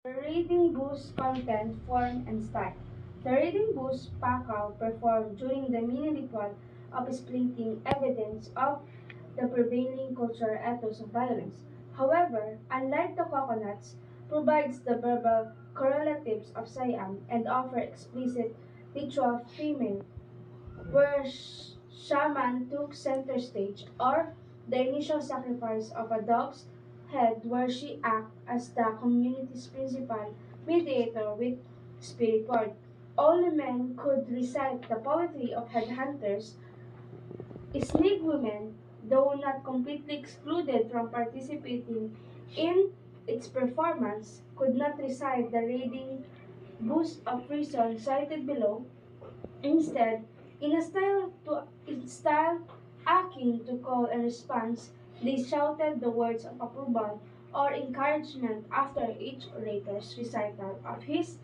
The reading boosts content, form, and style. The reading boosts Pacquiao performed during the mini ritual of splitting evidence of the prevailing cultural ethos of violence. However, unlike the coconuts, provides the verbal correlatives of Siam and offer explicit ritual framing where shaman took center stage, or the initial sacrifice of a dog's head where she acted as the community's principal mediator with spirit world. Only men could recite the poetry of headhunters. Snake women, though not completely excluded from participating in its performance, could not recite the raiding boost of reason cited below. Instead, in style akin to call and response, they shouted the words of approval or encouragement after each orator's recital of his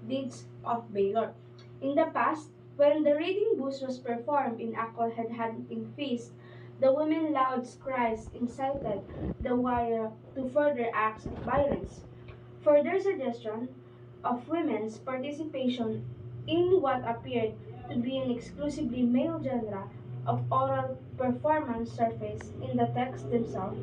deeds of valor. In the past, when the reading boost was performed in a head-hunting feast, the women loud cries incited the warrior to further acts of violence. Further suggestion of women's participation in what appeared to be an exclusively male genre of oral performance surfaced in the texts themselves,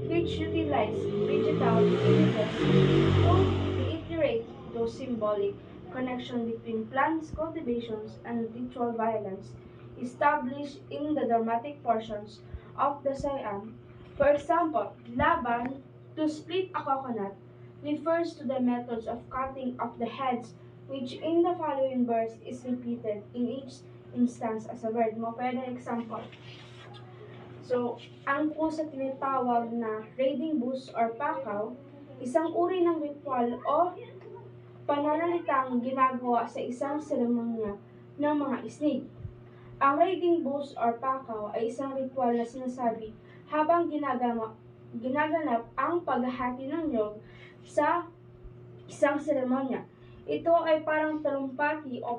which utilized digital images to reiterate those symbolic connection between plants cultivations and ritual violence established in the dramatic portions of the Siam. For example, Laban, to split a coconut, refers to the methods of cutting off the heads which in the following verse is repeated in each instance as a word. Mo pwede example. So, ang kung sa tinatawag na raiding boost or pakaw, isang uri ng ritual o pananalitang ginagawa sa isang seremonya ng mga isnig. Ang raiding boost or pakaw ay isang ritual na sinasabi habang ginaganap ang paghahati ng niyog sa isang seremonya. Ito ay parang talumpati o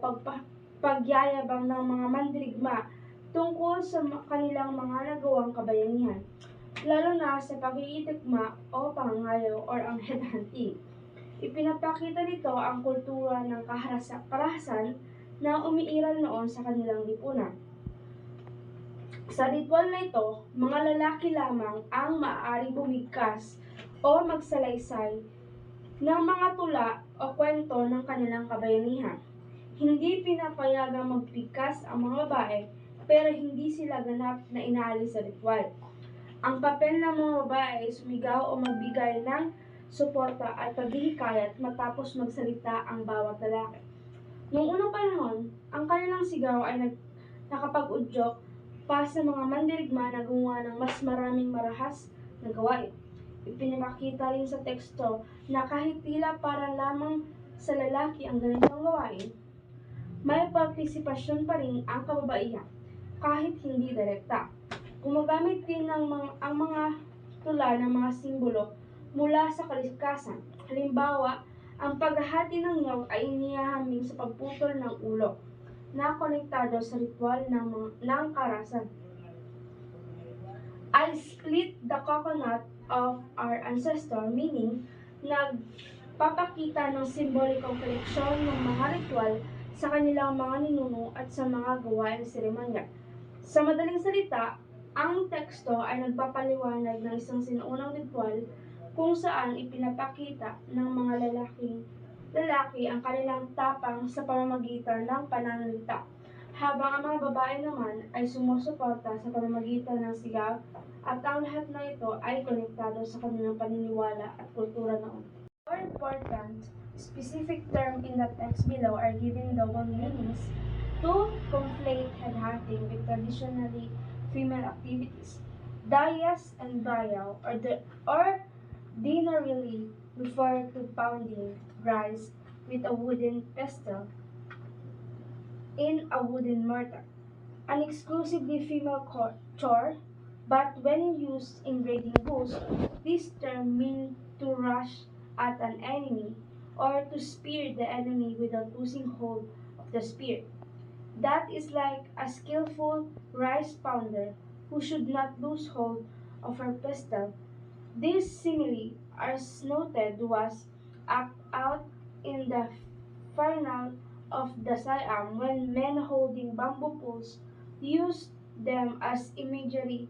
pagyayabang ng mga mandirigma tungkol sa kanilang mga nagawang kabayanihan, lalo na sa pakikitikma o pangangayaw or ang headhunting. Ipinapakita nito ang kultura ng karahasan na umiiral noon sa kanilang lipunan. Sa ritual na ito, mga lalaki lamang ang maaaring bumigkas o magsalaysay ng mga tula o kwento ng kanilang kabayanihan. Hindi pinapayagang magbigkas ang mga babae, pero hindi sila ganap na inaalis sa ritual. Ang papel ng mga babae ay sumigaw o magbigay ng suporta at paghihikayat matapos magsalita ang bawat lalaki. Noong unang panahon, ang kanilang sigaw ay nakapag-udyok pa sa mga mandirigma na gumawa ng mas maraming marahas na gawain. Ipinakita rin sa teksto na kahit tila para lamang sa lalaki ang ganitong gawain, may partisipasyon pa rin ang kababaihan, kahit hindi direkta. Gumagamit din ang mga tula ng mga simbolo mula sa kalikasan. Halimbawa, ang paghahati ng niyog ay inihahambing sa pagputol ng ulo na konektado sa ritual ng karasan. I split the coconut of our ancestor, meaning nagpapakita ng simbolikong koneksyon ng mga ritual sa kanilang mga ninuno at sa mga gawain seremonya. Sa madaling salita, ang teksto ay nagpapaliwanag ng isang sinaunang ritual kung saan ipinapakita ng mga lalaki ang kanilang tapang sa pamamagitan ng pananalita, habang ang mga babae naman ay sumusuporta sa pamamagitan ng sigaw at ang lahat na ito ay konektado sa kanilang paniniwala at kultura noon. More important, specific term in the text below are given double meanings to conflate headhunting with traditionally female activities. Dayas and bayaw ordinarily refer to pounding rice with a wooden pestle in a wooden mortar, an exclusively female chore, but when used in raiding boost, this term means to rush at an enemy or to spear the enemy without losing hold of the spear. That is like a skillful rice pounder who should not lose hold of her pestle. This simile, as noted, was acted out in the final of the Siam when men holding bamboo poles used them as imagery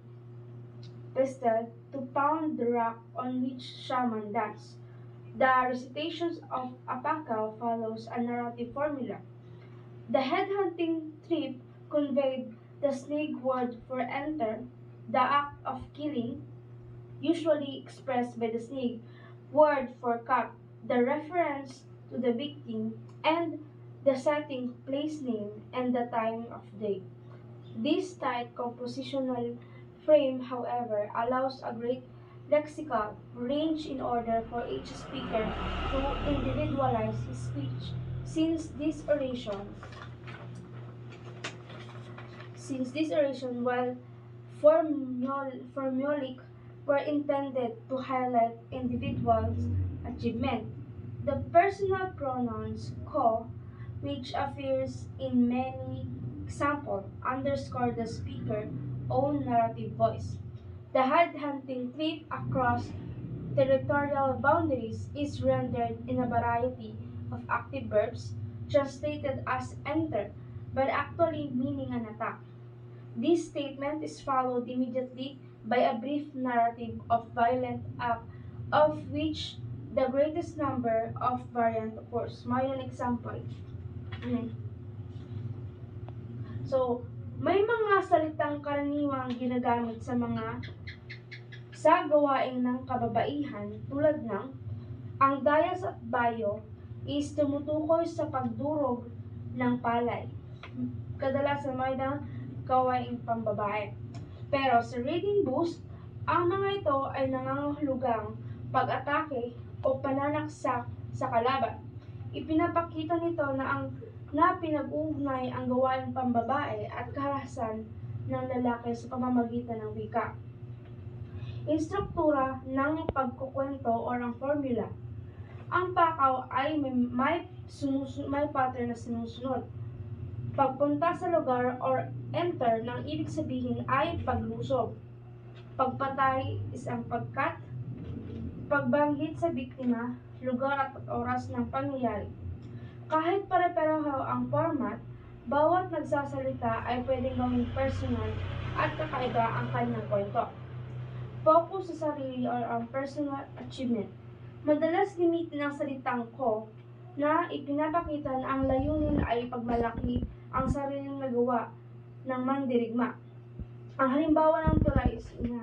pistol to pound the rock on which shaman danced. The recitations of Apakaw follows a narrative formula. The headhunting trip conveyed the snake word for enter, the act of killing, usually expressed by the snake word for cut, the reference to the victim, and the setting, place name, and the time of day. This tight compositional frame, however, allows a great lexical range in order for each speaker to individualize his speech, since this oration, while formulaic, were intended to highlight individuals' achievement. The personal pronouns ko, which appears in many examples, underscore the speaker's own narrative voice. The headhunting trip across territorial boundaries is rendered in a variety of active verbs, translated as enter, but actually meaning an attack. This statement is followed immediately by a brief narrative of violent act of which the greatest number of variant occurs. May an example. Mm. So, may mga salitang karaniwang ginagamit sa gawain ng kababaihan tulad ng ang dayas at bayo is tumutukoy sa pagdurog ng palay. Kadalasan may ng gawaing pambabae. Pero sa reading boost, ang mga ito ay nangangahulugang pag-atake o pananaksak sa kalaban. Ipinapakita nito na pinag-uugnay ang gawaing pambabae at karahasan ng lalaki sa pamamagitan ng wika. Instruktura ng pagkukwento o ang formula. Ang pakaw ay may pattern na sinusunod. Pagpunta sa lugar or enter ng ibig sabihin ay paglusob. Pagpatay is ang pagkat. Pagbanggit sa biktima, lugar at oras ng pangyayari. Kahit pare-pareho ang format, bawat nagsasalita ay pwedeng gawing personal at kakaiba ang kanyang kwento. Focus sa sarili or ang personal achievement. Madalas gamitin ang salitang ko na ipinapakita na ang layunin ay pagmalaki ang sariling nagawa ng mandirigma. Ang halimbawa ng tula is ina.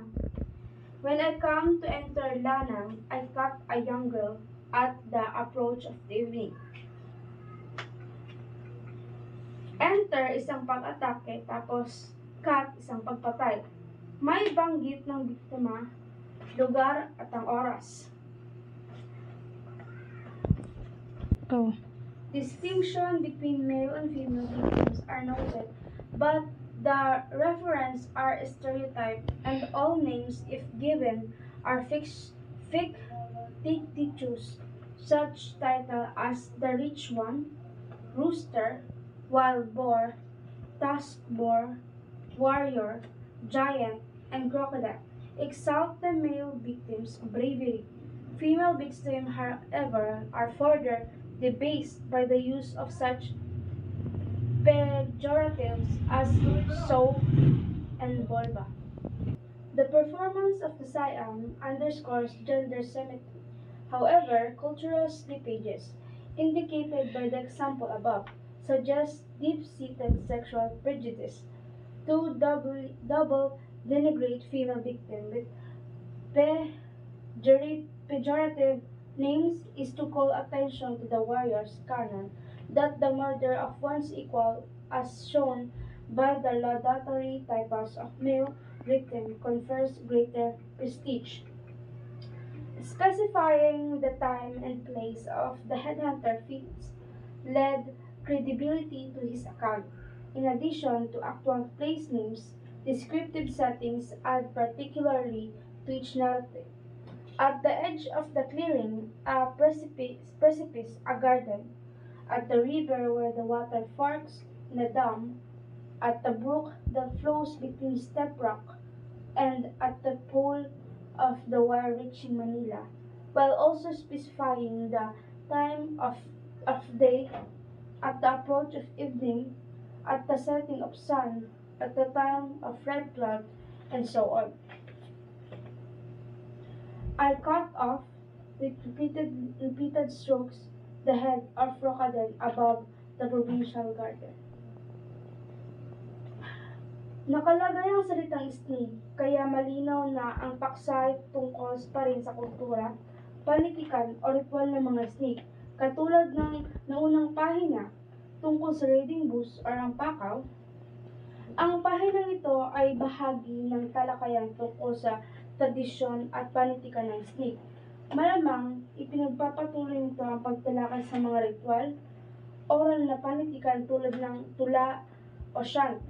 When I come to enter Lanang, I cut a young girl at the approach of the evening. Enter isang pag-atake, tapos cut isang pagpatay. May banggit ng biktima, lugar at ang oras. Go. Distinction between male and female victims are noted, but the references are stereotyped and all names, if given, are fictitious. Such titles as the rich one, rooster, wild boar, tusk boar, warrior, giant, and crocodile exalt the male victim's bravery. Female victims, however, are further debased by the use of such pejoratives as soap and vulva. The performance of the Siam underscores gender symmetry. However, cultural slippages, indicated by the example above, suggest deep-seated sexual prejudice. To double denigrate female victim with pejorative names is to call attention to the warrior's canon that the murder of one's equal, as shown by the laudatory types of male victim, confers greater prestige. Specifying the time and place of the headhunter feats led credibility to his account. In addition to actual place names, descriptive settings add particularly to each narrative. At the edge of the clearing, a precipice, a garden. At the river where the water forks in a dam. At the brook that flows between Step Rock, and at the pole of the wire reaching Manila, while also specifying the time of of day, at the approach of evening, at the setting of sun, at the time of red cloud, and so on. I cut off with repeated strokes the head of Rocaden above the provincial garden. Nakalagay ang salitang snig, kaya malinaw na ang paksay tungkol pa rin sa kultura, panitikan o ritual ng mga snig, katulad ng naunang pahina tungkol sa reading booth o ang pakaw. Ang pahinang ito ay bahagi ng talakayan tungkol sa tradisyon at panitikan ng snig. Malamang, ipinagpapatuloy nito ang pagtalakay sa mga ritual, oral na panitikan tulad ng tula o chant,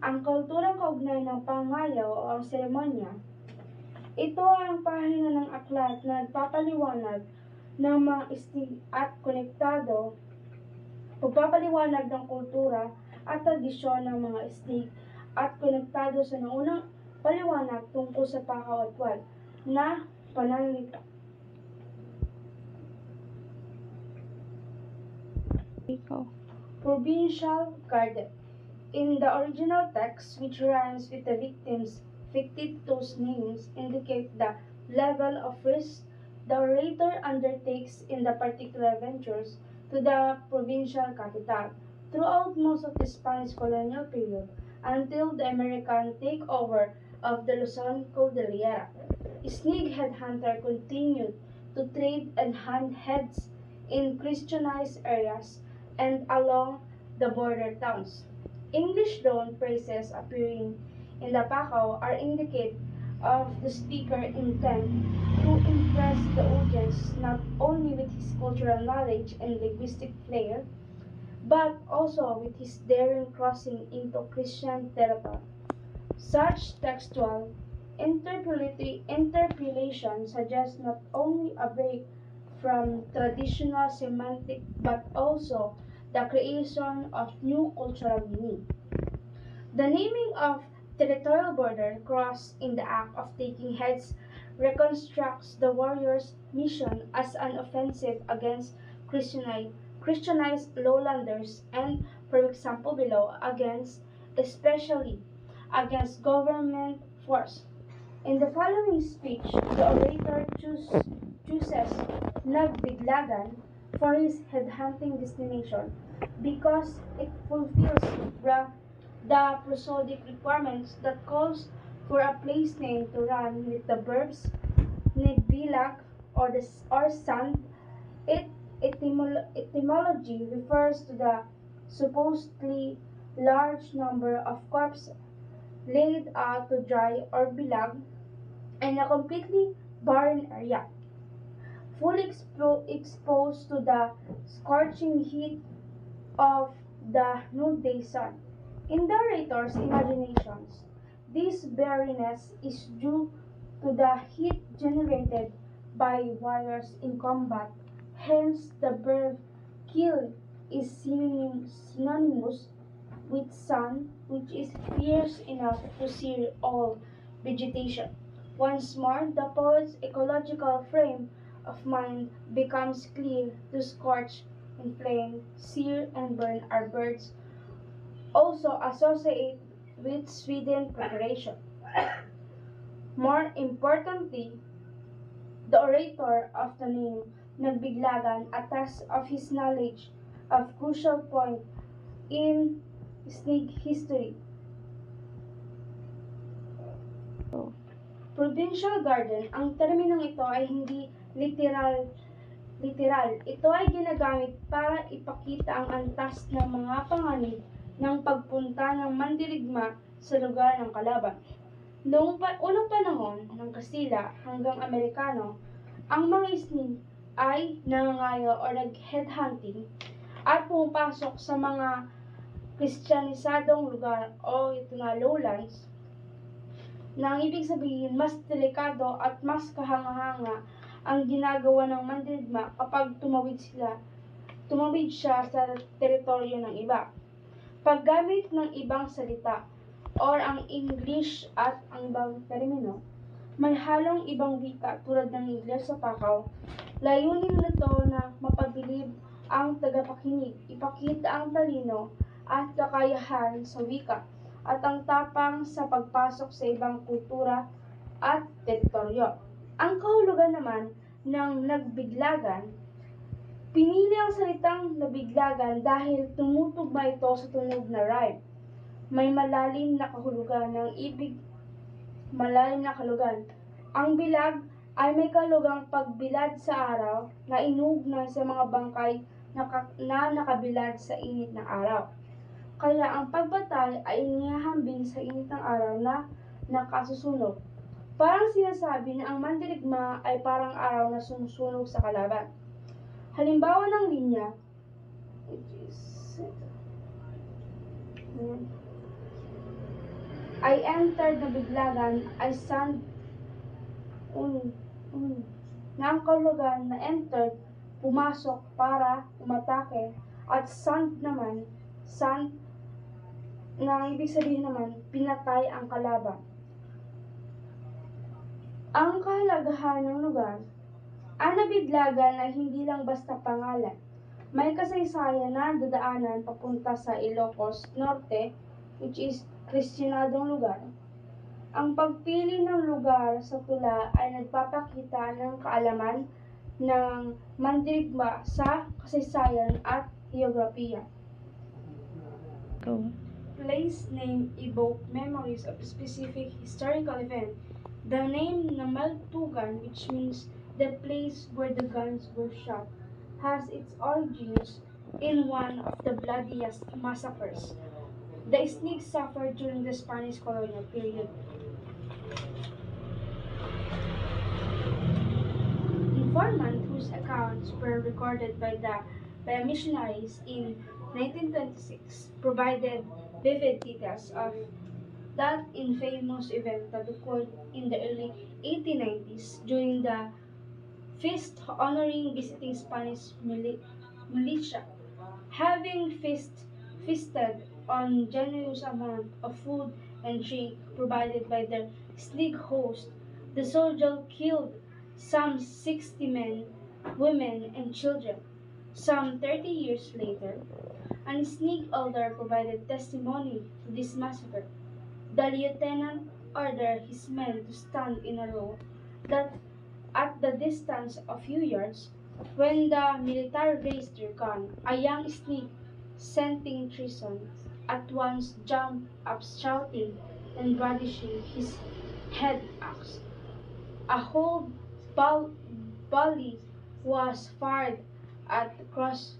ang kulturang kaugnay ng pangayaw o ang seremonya. Ito ang pahina ng aklat na nagpapaliwanag ng mga stig at pagpapaliwanag ng kultura at tradisyon ng mga stig at konektado sa naunang paliwanag tungkol sa pakaw at wal na pananalita. Provincial Garden. In the original text, which rhymes with the victims' fictitious names, indicate the level of risk the orator undertakes in the particular ventures to the provincial capital. Throughout most of the Spanish colonial period, until the American takeover of the Luzon Cordillera, Snig headhunter continued to trade and hunt heads in Christianized areas and along the border towns. English loan phrases appearing in the Pakaw are indicate of the speaker intent to impress the audience not only with his cultural knowledge and linguistic flair, but also with his daring crossing into Christian territory. Such textual interpolation suggests not only a break from traditional semantic but also the creation of new cultural meaning. The naming of territorial border cross in the act of taking heads reconstructs the warrior's mission as an offensive against Christianized lowlanders and, for example below, especially against government force. In the following speech, the orator chooses Nagbiglagan for his headhunting destination because it fulfills the prosodic requirements that calls for a place name to run with the verbs nagbilag or sand. Etymology refers to the supposedly large number of corpses laid out to dry or bilag in a completely barren area, fully exposed to the scorching heat of the noonday sun. In the orator's imaginations, this barrenness is due to the heat generated by warriors in combat. Hence, the verb kill is synonymous with sun, which is fierce enough to sear all vegetation. Once more, the poet's ecological frame of mind becomes clear to scorch, inflame, sear, and burn are birds also associated with Sweden preparation. More importantly, the orator of the name Nagbiglagan attests of his knowledge of crucial point in Snig history. Provincial garden, ang terminong ito ay hindi literal. Ito ay ginagamit para ipakita ang antas ng mga panganib ng pagpunta ng mandirigma sa lugar ng kalaban. Noong unang panahon ng Kastila hanggang Amerikano, ang mga Snig ay nangangayo o nag-headhunting at pumapasok sa mga Kristiyanisadong lugar o ito na lowlands na ang ibig sabihin mas delikado at mas kahanga-hanga ang ginagawa ng mandirigma kapag tumawid siya sa teritoryo ng iba. Paggamit ng ibang salita or ang English at ang ibang termino, may halong ibang wika tulad ng Ingles sa Pakaw, layunin nito na mapabilib ang tagapakinig, ipakita ang talino at kakayahan sa wika at ang tapang sa pagpasok sa ibang kultura at teritoryo. Ang kahulugan naman ng nagbiglagan, pinili ang salitang nabiglagan dahil tumutugma ito sa tunog na rhyme. May malalim na kahulugan ng ibig malalim na kahulugan. Ang bilag ay may kahulugang pagbilad sa araw na inuugnay sa mga bangkay na nakabilad sa init ng araw. Kaya ang pagbatay ay inihahambing sa init ng araw na nakasusunog. Parang sinasabi na ang mandirigma ay parang araw na sumusunog sa kalaban. Halimbawa ng linya, which is I entered na biglagan ay sand na ang kahulugan na entered, pumasok para umatake, at sand na ang ibig sabihin naman, pinatay ang kalaban. Ang kahalagahan ng lugar, ang nabiglagan ay hindi lang basta pangalan. May kasaysayan na dadaanan papunta sa Ilocos Norte, which is Kristyanadong lugar. Ang pagpili ng lugar sa tula ay nagpapakita ng kaalaman ng mandirigma sa kasaysayan at geografiya. Go. Place name evoke memories of a specific historical event. The name Namaltugan, which means the place where the guns were shot, has its origins in one of the bloodiest massacres the Sneaks suffered during the Spanish colonial period. Informant whose accounts were recorded by missionaries in 1926 provided vivid details of that infamous event that occurred in the early 1890s during the feast honoring visiting Spanish militia. Having feasted on generous amount of food and drink provided by their Snig host, the soldier killed some 60 men, women, and children. Some 30 years later, an Snig elder provided testimony to this massacre. The lieutenant ordered his men to stand in a row that at the distance of few yards. When the military raised their gun, a young Snig, scenting treason, at once jumped up shouting and brandishing his head axe. A whole volley was fired at close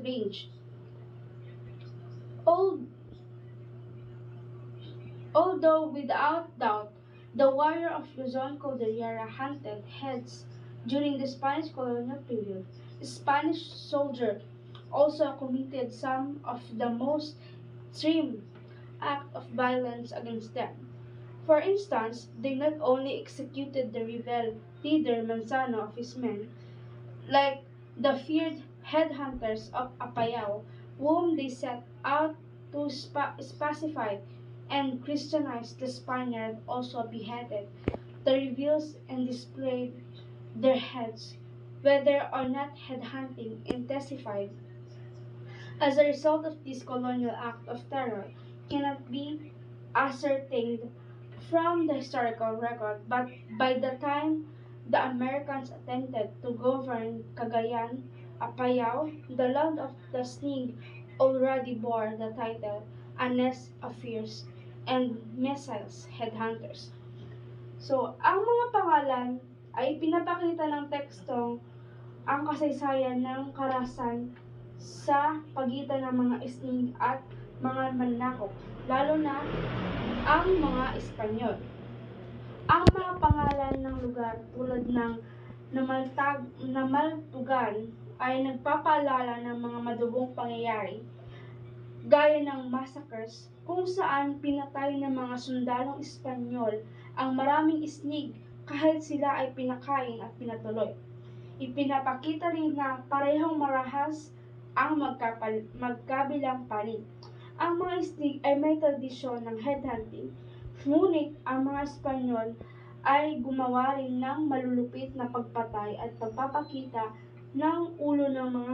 range. Although without doubt the warrior of Luzon Cordillera hunted heads during the Spanish colonial period, Spanish soldiers also committed some of the most extreme acts of violence against them. For instance, they not only executed the rebel leader Manzano of his men, like the feared headhunters of Apayao, whom they set out to pacify and Christianize the Spaniard, also beheaded the rebels and displayed their heads, whether or not headhunting intensified as a result of this colonial act of terror cannot be ascertained from the historical record, but by the time the Americans attempted to govern Cagayan, Apayao, the land of the Snig already bore the title a nest of fierce and missiles headhunters. So, ang mga pangalan ay pinapakita ng tekstong ang kasaysayan ng karasan sa pagitan ng mga Snig at mga mananakop, lalo na ang mga Espanyol. Ang mga pangalan ng lugar tulad ng Namaltugan ay nagpapaalala ng mga madugong pangyayari gaya ng massacres kung saan pinatay ng mga sundalong Espanyol ang maraming Snig kahit sila ay pinakain at pinatuloy. Ipinapakita rin na parehong marahas ang magkabilang panig. Ang mga Snig ay may tradisyon ng headhunting, ngunit ang mga Espanyol ay gumawa rin ng malulupit na pagpatay at pagpapakita ng ulo ng mga